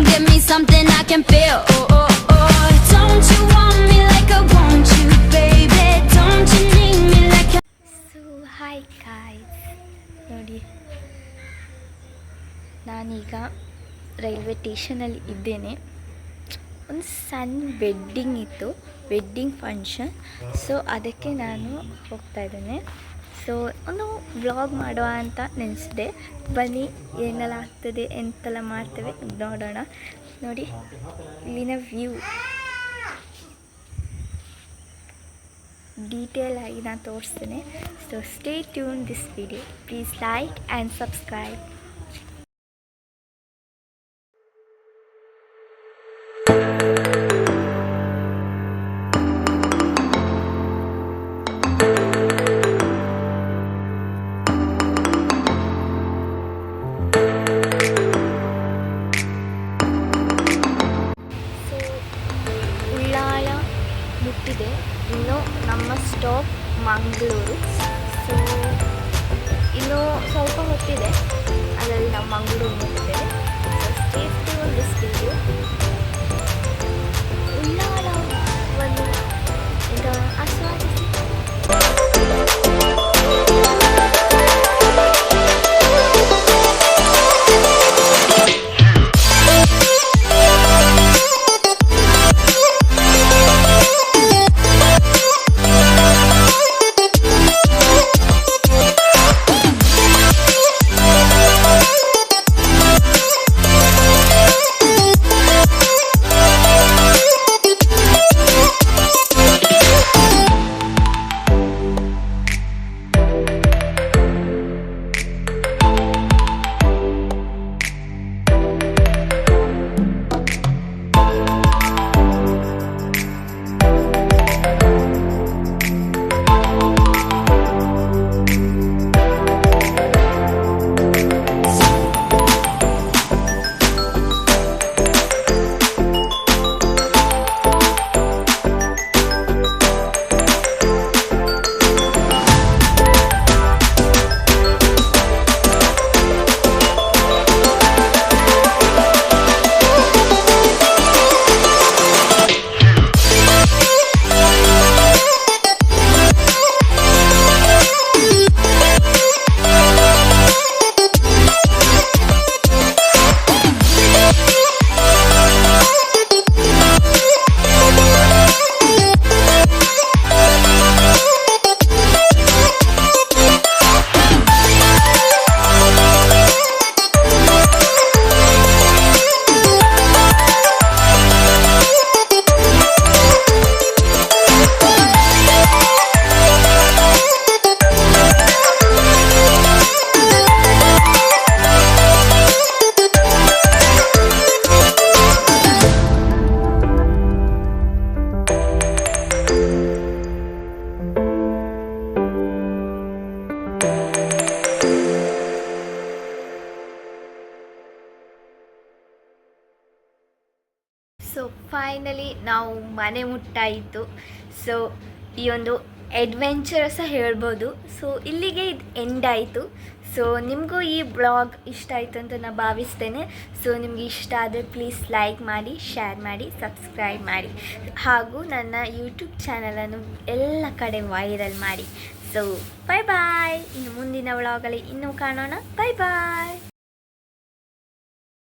Come give me something I can feel. Oh, oh, oh. Don't you want me like I want you, baby? Don't you need me like I... so hi guys, ನೋಡಿ ನಾನೀಗ railway ಸ್ಟೇಷನಲ್ಲಿ ಇದ್ದೇನೆ. ಒಂದು ಸಣ್ಣ wedding ಇತ್ತು, wedding function. So ಅದಕ್ಕೆ ನಾನು ಹೋಗ್ತಾ ಇದ್ದೇನೆ. ಸೊ ಒಂದು ವ್ಲಾಗ್ ಮಾಡುವ ಅಂತ ನೆನೆಸಿದೆ. ಬನ್ನಿ ಏನೆಲ್ಲ ಆಗ್ತದೆ, ಎಂತೆಲ್ಲ ಮಾಡ್ತೇವೆ ನೋಡೋಣ. ನೋಡಿ ಇಲ್ಲಿನ ವ್ಯೂ ಡೀಟೇಲ್ ಆಗಿ ನಾನು ತೋರಿಸ್ತೇನೆ. So stay tune this video. Please like and subscribe. ಮುಟ್ಟಿದೆ, ಇನ್ನು ನಮ್ಮ ಸ್ಟಾಪ್ ಮಂಗಳೂರು. ಸೊ ಇನ್ನೂ ಸ್ವಲ್ಪ ಹೊತ್ತಿದೆ, ಅದರಲ್ಲಿ ನಾವು ಮಂಗಳೂರು ಮುಟ್ಟಿದ್ದೇವೆ. ಸೊ ಸೇಫ್ಟಿ ಒಂದು ವಿಡಿಯೋ ಉಳ್ಳಾಳವನ್ನು ಈಗ ಆಸ್ವಾದಿಸಿ. ಸೊ ಫೈನಲಿ ನಾವು ಮನೆ ಮುಟ್ಟಾಯಿತು. ಸೊ ಈ ಒಂದು ಅಡ್ವೆಂಚರ್ ಸಹ ಹೇಳ್ಬೋದು. ಸೊ ಇಲ್ಲಿಗೆ ಇದು ಎಂಡ್ ಆಯಿತು. ಸೊ ನಿಮಗೂ ಈ ಬ್ಲಾಗ್ ಇಷ್ಟ ಆಯಿತು ಅಂತ ನಾನು ಭಾವಿಸ್ತೇನೆ. ಸೊ ನಿಮಗೆ ಇಷ್ಟ ಆದರೆ ಪ್ಲೀಸ್ ಲೈಕ್ ಮಾಡಿ, ಶೇರ್ ಮಾಡಿ, ಸಬ್ಸ್ಕ್ರೈಬ್ ಮಾಡಿ, ಹಾಗೂ ನನ್ನ ಯೂಟ್ಯೂಬ್ ಚಾನಲನ್ನು ಎಲ್ಲ ಕಡೆ ವೈರಲ್ ಮಾಡಿ. ಸೊ ಬಾಯ್ ಬಾಯ್. ಇನ್ನು ಮುಂದಿನ ವ್ಲಾಗಲ್ಲಿ ಇನ್ನೂ ಕಾಣೋಣ. ಬಾಯ್ ಬಾಯ್.